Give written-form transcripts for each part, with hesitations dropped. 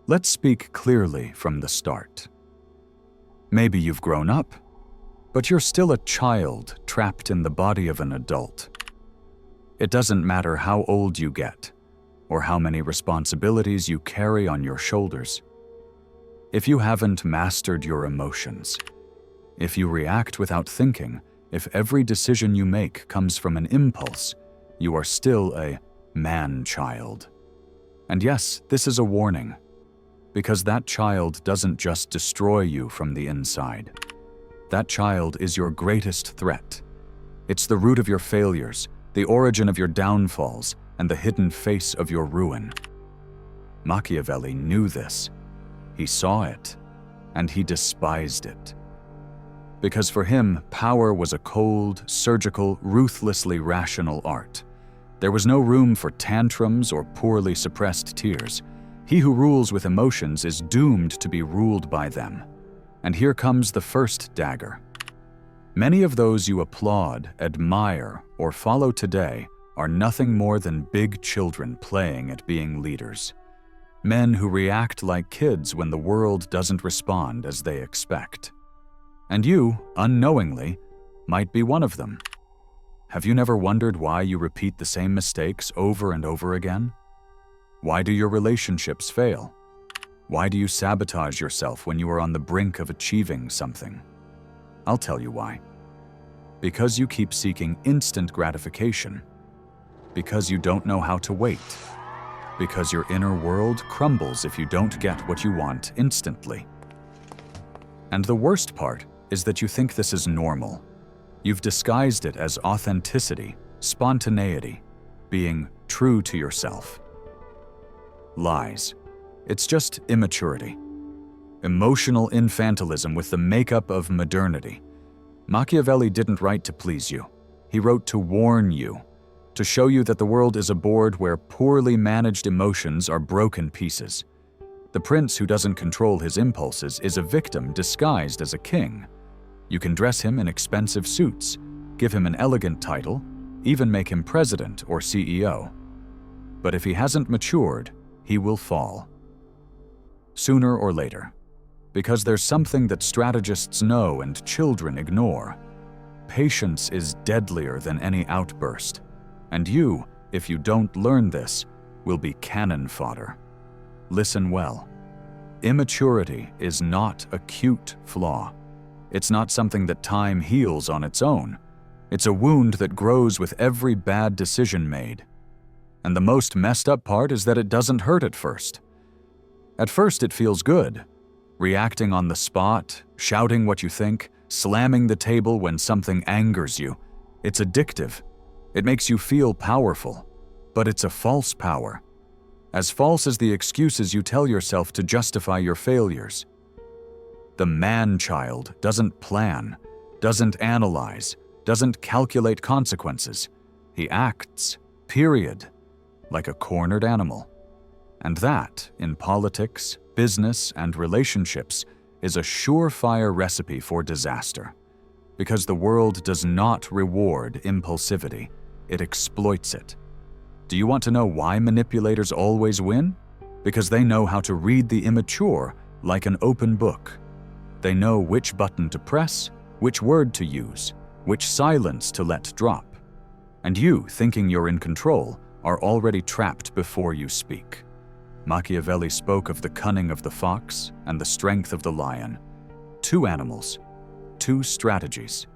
Let's speak clearly from the start. Maybe you've grown up, but you're still a child trapped in the body of an adult. It doesn't matter how old you get, or how many responsibilities you carry on your shoulders. If you haven't mastered your emotions, if you react without thinking, if every decision you make comes from an impulse, you are still a man-child. And yes, this is a warning, because that child doesn't just destroy you from the inside. That child is your greatest threat. It's the root of your failures, the origin of your downfalls, and the hidden face of your ruin. Machiavelli knew this. He saw it, and he despised it. Because for him, power was a cold, surgical, ruthlessly rational art. There was no room for tantrums or poorly suppressed tears. He who rules with emotions is doomed to be ruled by them. And here comes the first dagger. Many of those you applaud, admire, or follow today are nothing more than big children playing at being leaders. Men who react like kids when the world doesn't respond as they expect. And you, unknowingly, might be one of them. Have you never wondered why you repeat the same mistakes over and over again? Why do your relationships fail? Why do you sabotage yourself when you are on the brink of achieving something? I'll tell you why. Because you keep seeking instant gratification. Because you don't know how to wait. Because your inner world crumbles if you don't get what you want instantly. And the worst part is that you think this is normal. You've disguised it as authenticity, spontaneity, being true to yourself. Lies. It's just immaturity. Emotional infantilism with the makeup of modernity. Machiavelli didn't write to please you. He wrote to warn you, to show you that the world is a board where poorly managed emotions are broken pieces. The prince who doesn't control his impulses is a victim disguised as a king. You can dress him in expensive suits, give him an elegant title, even make him president or CEO. But if he hasn't matured, he will fall. Sooner or later. Because there's something that strategists know and children ignore. Patience is deadlier than any outburst. And you, if you don't learn this, will be cannon fodder. Listen well. Immaturity is not a cute flaw. It's not something that time heals on its own. It's a wound that grows with every bad decision made. And the most messed up part is that it doesn't hurt at first. At first it feels good. Reacting on the spot, shouting what you think, slamming the table when something angers you. It's addictive. It makes you feel powerful. But it's a false power. As false as the excuses you tell yourself to justify your failures. The man-child doesn't plan, doesn't analyze, doesn't calculate consequences. He acts, period, like a cornered animal. And that, in politics, business, and relationships, is a surefire recipe for disaster. Because the world does not reward impulsivity, it exploits it. Do you want to know why manipulators always win? Because they know how to read the immature like an open book. They know which button to press, which word to use, which silence to let drop. And you, thinking you're in control, are already trapped before you speak. Machiavelli spoke of the cunning of the fox and the strength of the lion. Two animals, two strategies.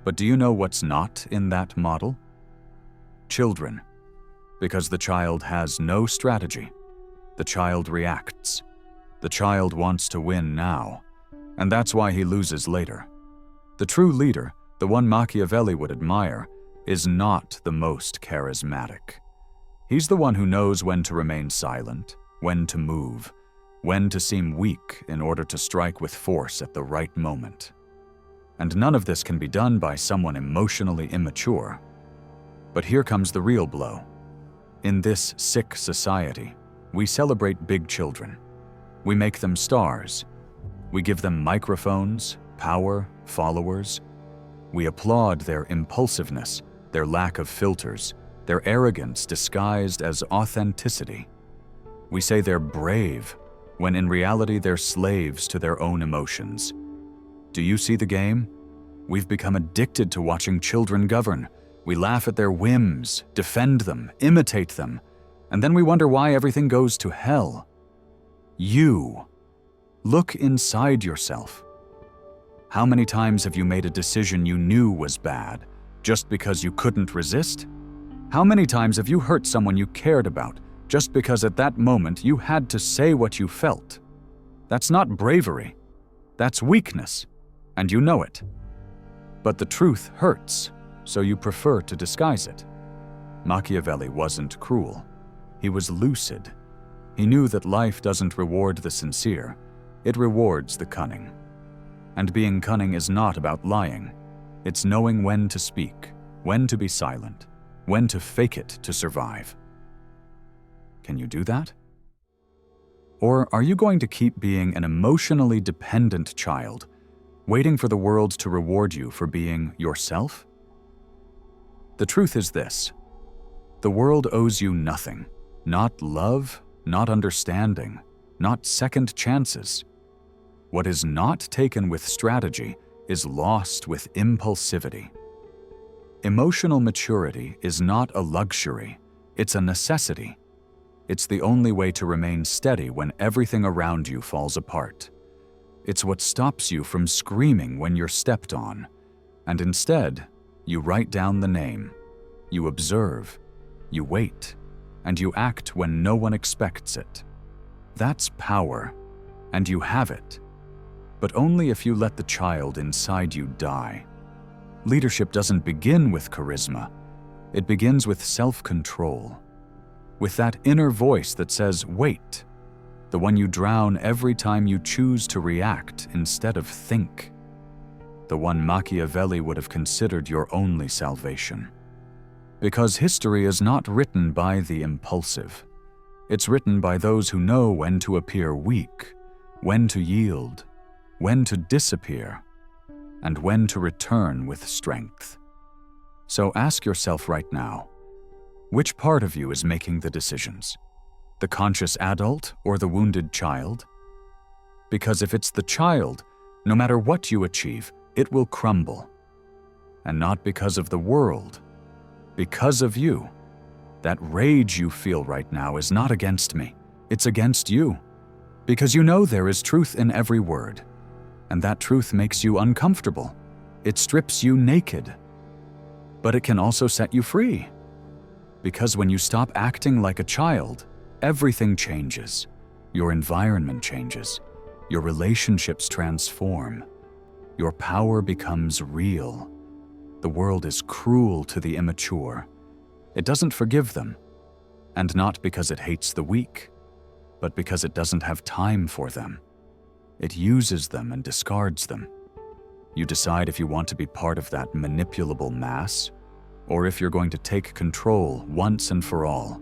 But do you know what's not in that model? Children. Because the child has no strategy. The child reacts. The child wants to win now. And that's why he loses later. The true leader, the one Machiavelli would admire, is not the most charismatic. He's the one who knows when to remain silent, when to move, when to seem weak in order to strike with force at the right moment. And none of this can be done by someone emotionally immature. But here comes the real blow. In this sick society, we celebrate big children. We make them stars. We give them microphones, power, followers. We applaud their impulsiveness, their lack of filters, their arrogance disguised as authenticity. We say they're brave, when in reality they're slaves to their own emotions. Do you see the game? We've become addicted to watching children govern. We laugh at their whims, defend them, imitate them, and then we wonder why everything goes to hell. You. Look inside yourself. How many times have you made a decision you knew was bad just because you couldn't resist? How many times have you hurt someone you cared about just because at that moment you had to say what you felt? That's not bravery. That's weakness, and you know it. But the truth hurts, so you prefer to disguise it. Machiavelli wasn't cruel. He was lucid. He knew that life doesn't reward the sincere, it rewards the cunning. And being cunning is not about lying. It's knowing when to speak, when to be silent, when to fake it to survive. Can you do that? Or are you going to keep being an emotionally dependent child, waiting for the world to reward you for being yourself? The truth is this: the world owes you nothing. Not love, not understanding, not second chances. What is not taken with strategy is lost with impulsivity. Emotional maturity is not a luxury, it's a necessity. It's the only way to remain steady when everything around you falls apart. It's what stops you from screaming when you're stepped on, and instead, you write down the name, you observe, you wait, and you act when no one expects it. That's power, and you have it, but only if you let the child inside you die. Leadership doesn't begin with charisma. It begins with self-control, with that inner voice that says, wait, the one you drown every time you choose to react instead of think, the one Machiavelli would have considered your only salvation. Because history is not written by the impulsive. It's written by those who know when to appear weak, when to yield, when to disappear, and when to return with strength. So ask yourself right now, which part of you is making the decisions? The conscious adult or the wounded child? Because if it's the child, no matter what you achieve, it will crumble. And not because of the world, because of you. That rage you feel right now is not against me, it's against you. Because you know there is truth in every word, and that truth makes you uncomfortable. It strips you naked. But it can also set you free. Because when you stop acting like a child, everything changes. Your environment changes. Your relationships transform. Your power becomes real. The world is cruel to the immature. It doesn't forgive them, and not because it hates the weak, but because it doesn't have time for them. It uses them and discards them. You decide if you want to be part of that manipulable mass, or if you're going to take control once and for all.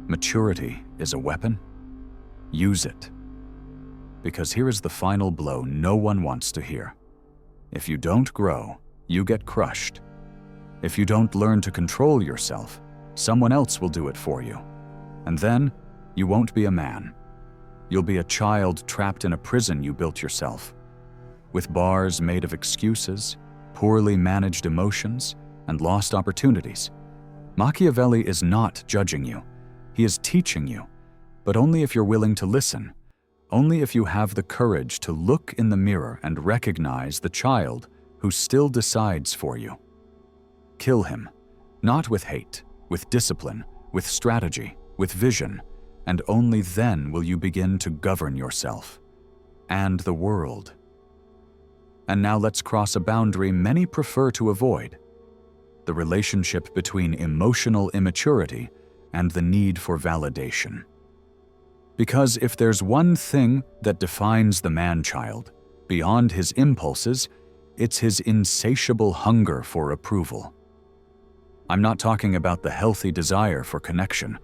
Maturity is a weapon. Use it. Because here is the final blow no one wants to hear. If you don't grow, you get crushed. If you don't learn to control yourself, someone else will do it for you. And then, you won't be a man. You'll be a child trapped in a prison you built yourself, with bars made of excuses, poorly managed emotions, and lost opportunities. Machiavelli is not judging you. He is teaching you, but only if you're willing to listen, only if you have the courage to look in the mirror and recognize the child who still decides for you. Kill him, not with hate, with discipline, with strategy, with vision, and only then will you begin to govern yourself and the world. And now let's cross a boundary many prefer to avoid: the relationship between emotional immaturity and the need for validation. Because if there's one thing that defines the man-child, beyond his impulses, it's his insatiable hunger for approval. I'm not talking about the healthy desire for connection.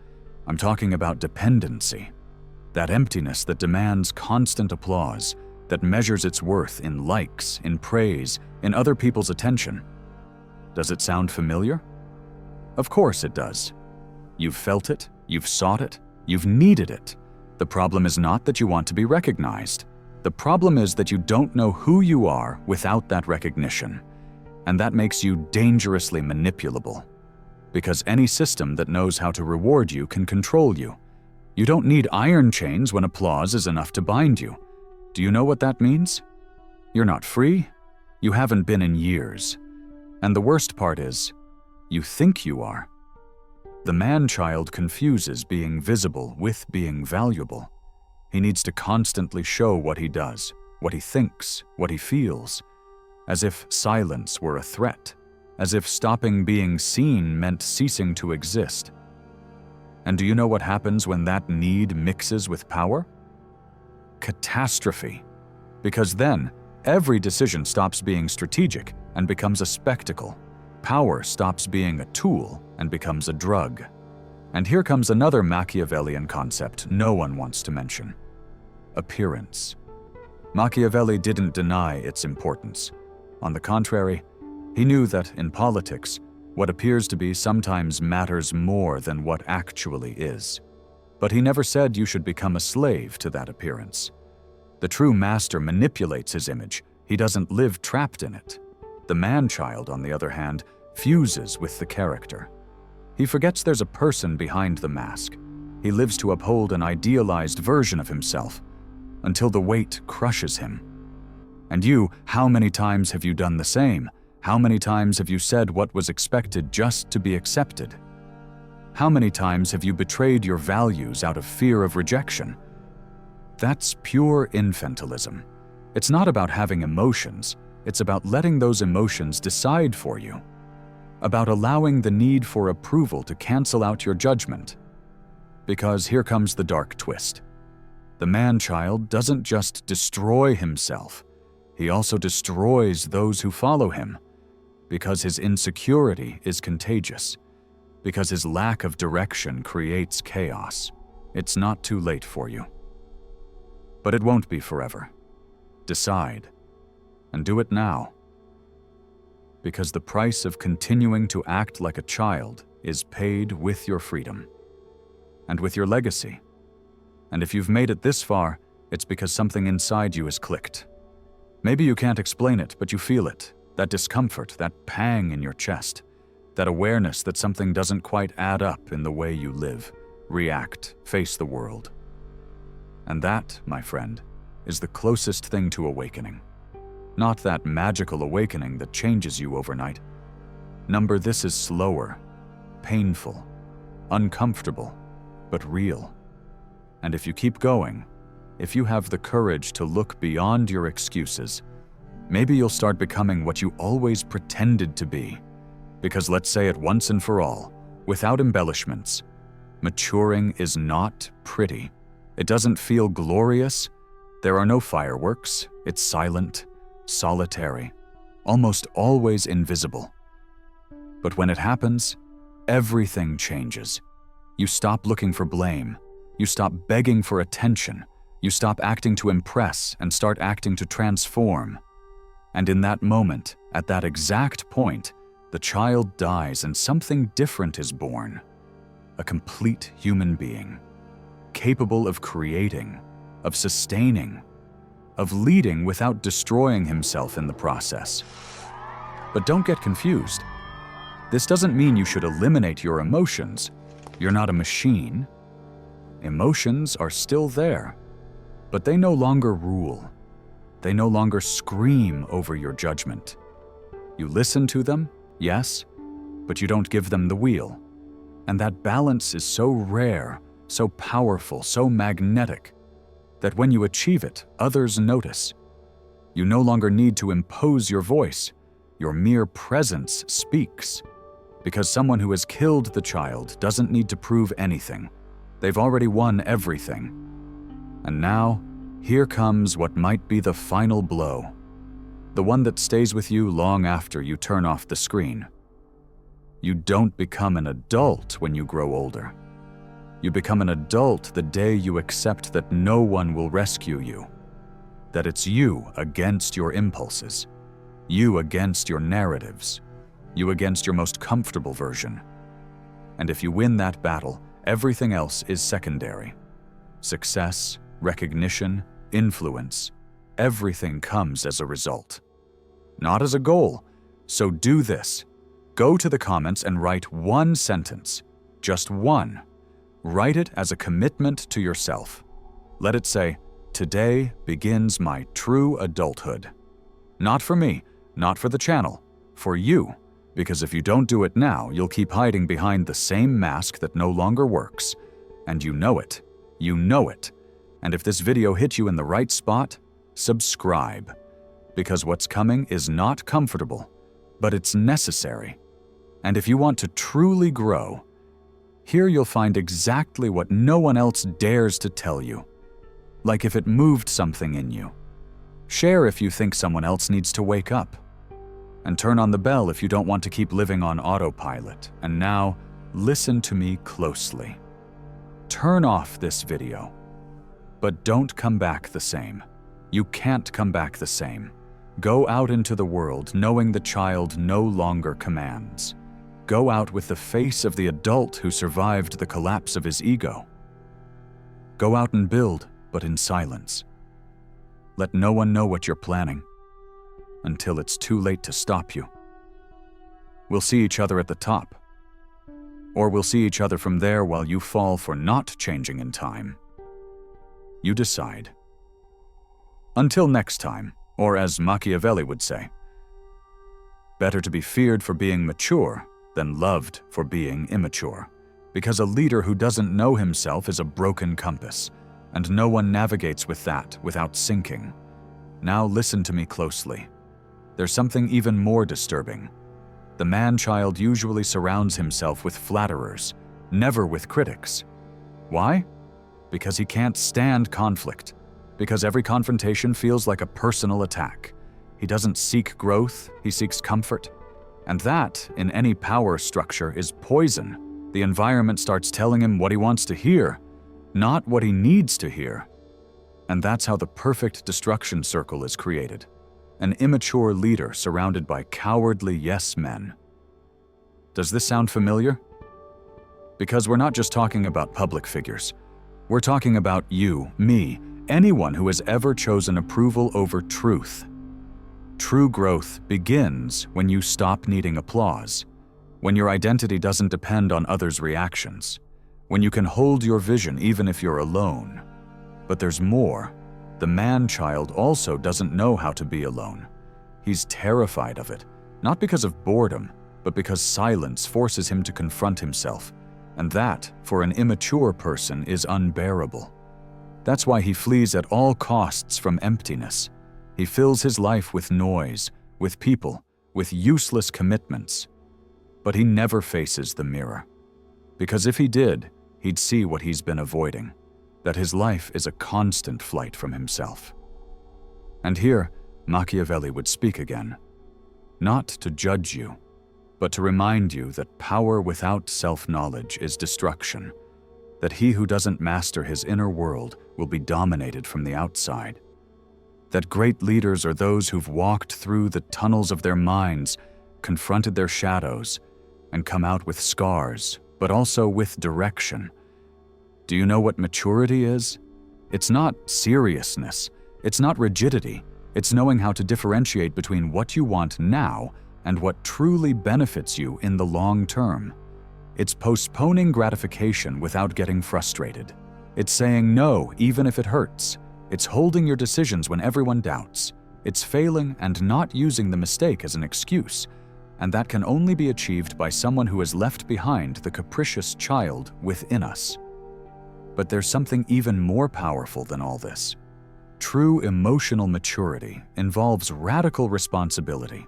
I'm talking about dependency, that emptiness that demands constant applause, that measures its worth in likes, in praise, in other people's attention. Does it sound familiar? Of course it does. You've felt it, you've sought it, you've needed it. The problem is not that you want to be recognized. The problem is that you don't know who you are without that recognition, and that makes you dangerously manipulable. Because any system that knows how to reward you can control you. You don't need iron chains when applause is enough to bind you. Do you know what that means? You're not free. You haven't been in years. And the worst part is, you think you are. The man-child confuses being visible with being valuable. He needs to constantly show what he does, what he thinks, what he feels, as if silence were a threat, as if stopping being seen meant ceasing to exist. And do you know what happens when that need mixes with power? Catastrophe. Because then, every decision stops being strategic and becomes a spectacle. Power stops being a tool and becomes a drug. And here comes another Machiavellian concept no one wants to mention: appearance. Machiavelli didn't deny its importance. On the contrary, he knew that in politics, what appears to be sometimes matters more than what actually is. But he never said you should become a slave to that appearance. The true master manipulates his image. He doesn't live trapped in it. The man-child, on the other hand, fuses with the character. He forgets there's a person behind the mask. He lives to uphold an idealized version of himself until the weight crushes him. And you, how many times have you done the same? How many times have you said what was expected just to be accepted? How many times have you betrayed your values out of fear of rejection? That's pure infantilism. It's not about having emotions. It's about letting those emotions decide for you. About allowing the need for approval to cancel out your judgment. Because here comes the dark twist. The man-child doesn't just destroy himself. He also destroys those who follow him. Because his insecurity is contagious. Because his lack of direction creates chaos. It's not too late for you. But it won't be forever. Decide. And do it now. Because the price of continuing to act like a child is paid with your freedom. And with your legacy. And if you've made it this far, it's because something inside you has clicked. Maybe you can't explain it, but you feel it. That discomfort, that pang in your chest. That awareness that something doesn't quite add up in the way you live, react, face the world. And that, my friend, is the closest thing to awakening. Not that magical awakening that changes you overnight. Number, this is slower, painful, uncomfortable, but real. And if you keep going, if you have the courage to look beyond your excuses, maybe you'll start becoming what you always pretended to be. Because let's say it once and for all, without embellishments, maturing is not pretty. It doesn't feel glorious. There are no fireworks. It's silent, solitary, almost always invisible. But when it happens, everything changes. You stop looking for blame. You stop begging for attention. You stop acting to impress and start acting to transform. And in that moment, at that exact point, the child dies and something different is born. A complete human being, capable of creating, of sustaining, of leading without destroying himself in the process. But don't get confused. This doesn't mean you should eliminate your emotions. You're not a machine. Emotions are still there, but they no longer rule. They no longer scream over your judgment. You listen to them, yes, but you don't give them the wheel. And that balance is so rare, so powerful, so magnetic, that when you achieve it, others notice. You no longer need to impose your voice. Your mere presence speaks. Because someone who has killed the child doesn't need to prove anything. They've already won everything. And now, here comes what might be the final blow. The one that stays with you long after you turn off the screen. You don't become an adult when you grow older. You become an adult the day you accept that no one will rescue you. That it's you against your impulses. You against your narratives. You against your most comfortable version. And if you win that battle, everything else is secondary. success, recognition, influence, everything comes as a result. Not as a goal. So do this. Go to the comments and write one sentence. Just one. Write it as a commitment to yourself. Let it say, "Today begins my true adulthood." Not for me, not for the channel, for you. Because if you don't do it now, you'll keep hiding behind the same mask that no longer works. And you know it. You know it. And if this video hit you in the right spot, subscribe. Because what's coming is not comfortable, but it's necessary. And if you want to truly grow, here you'll find exactly what no one else dares to tell you. Like if it moved something in you. Share if you think someone else needs to wake up. And turn on the bell if you don't want to keep living on autopilot. And now, listen to me closely. Turn off this video. But don't come back the same. You can't come back the same. Go out into the world knowing the child no longer commands. Go out with the face of the adult who survived the collapse of his ego. Go out and build, but in silence. Let no one know what you're planning, until it's too late to stop you. We'll see each other at the top. Or we'll see each other from there while you fall for not changing in time. You decide. Until next time, or as Machiavelli would say, better to be feared for being mature than loved for being immature. Because a leader who doesn't know himself is a broken compass, and no one navigates with that without sinking. Now listen to me closely. There's something even more disturbing. The man-child usually surrounds himself with flatterers, never with critics. Why? Because he can't stand conflict. Because every confrontation feels like a personal attack. He doesn't seek growth, he seeks comfort. And that, in any power structure, is poison. The environment starts telling him what he wants to hear, not what he needs to hear. And that's how the perfect destruction circle is created. An immature leader surrounded by cowardly yes-men. Does this sound familiar? Because we're not just talking about public figures. We're talking about you, me, anyone who has ever chosen approval over truth. True growth begins when you stop needing applause, when your identity doesn't depend on others' reactions, when you can hold your vision even if you're alone. But there's more. The man-child also doesn't know how to be alone. He's terrified of it, not because of boredom, but because silence forces him to confront himself. And that, for an immature person, is unbearable. That's why he flees at all costs from emptiness. He fills his life with noise, with people, with useless commitments. But he never faces the mirror. Because if he did, he'd see what he's been avoiding. That his life is a constant flight from himself. And here, Machiavelli would speak again. Not to judge you, but to remind you that power without self-knowledge is destruction. That he who doesn't master his inner world will be dominated from the outside. That great leaders are those who've walked through the tunnels of their minds, confronted their shadows, and come out with scars, but also with direction. Do you know what maturity is? It's not seriousness. It's not rigidity. It's knowing how to differentiate between what you want now and what truly benefits you in the long term. It's postponing gratification without getting frustrated. It's saying no even if it hurts. It's holding your decisions when everyone doubts. It's failing and not using the mistake as an excuse. And that can only be achieved by someone who has left behind the capricious child within us. But there's something even more powerful than all this. True emotional maturity involves radical responsibility.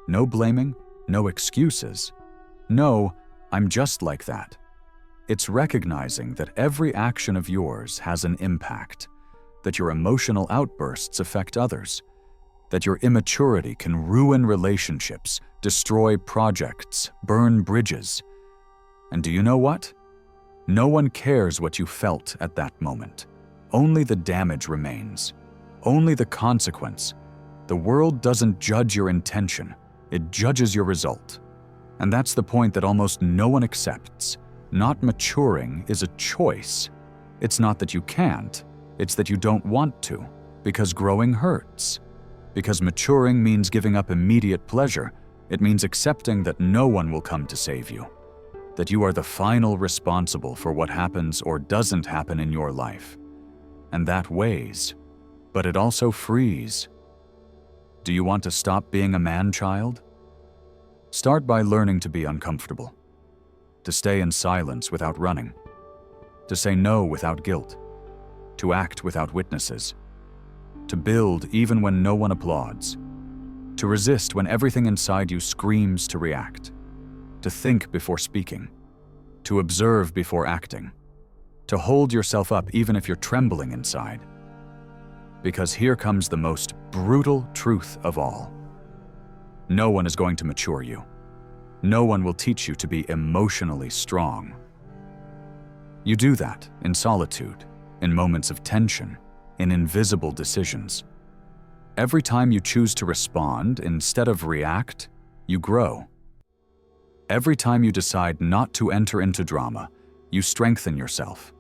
No blaming, no excuses. No, I'm just like that. It's recognizing that every action of yours has an impact, that your emotional outbursts affect others, that your immaturity can ruin relationships, destroy projects, burn bridges. And do you know what? No one cares what you felt at that moment. Only the damage remains. Only the consequence. The world doesn't judge your intention. It judges your result. And that's the point that almost no one accepts. Not maturing is a choice. It's not that you can't, it's that you don't want to, because growing hurts. Because maturing means giving up immediate pleasure. It means accepting that no one will come to save you, that you are the final responsible for what happens or doesn't happen in your life. And that weighs, but it also frees. Do you want to stop being a man-child? Start by learning to be uncomfortable, to stay in silence without running, to say no without guilt, to act without witnesses, to build even when no one applauds, to resist when everything inside you screams to react, to think before speaking, to observe before acting, to hold yourself up even if you're trembling inside. Because here comes the most brutal truth of all. No one is going to mature you. No one will teach you to be emotionally strong. You do that in solitude, in moments of tension, in invisible decisions. Every time you choose to respond instead of react, you grow. Every time you decide not to enter into drama, you strengthen yourself.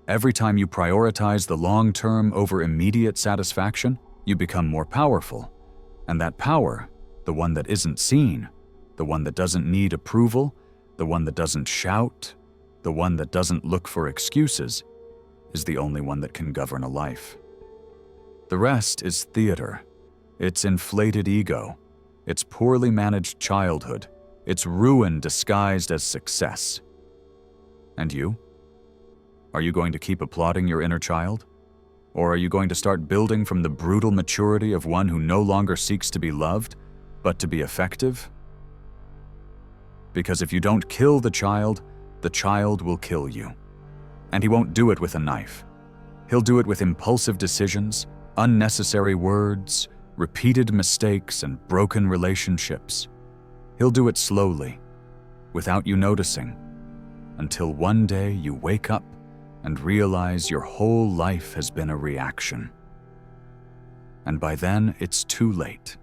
Every time you prioritize the long-term over immediate satisfaction, you become more powerful. And that power, the one that isn't seen, the one that doesn't need approval, the one that doesn't shout, the one that doesn't look for excuses, is the only one that can govern a life. The rest is theater. It's inflated ego. It's poorly managed childhood. It's ruin disguised as success. And you? Are you going to keep applauding your inner child? Or are you going to start building from the brutal maturity of one who no longer seeks to be loved, but to be effective? Because if you don't kill the child will kill you. And he won't do it with a knife. He'll do it with impulsive decisions, unnecessary words, repeated mistakes, and broken relationships. He'll do it slowly, without you noticing, until one day you wake up and realize your whole life has been a reaction. And by then, it's too late.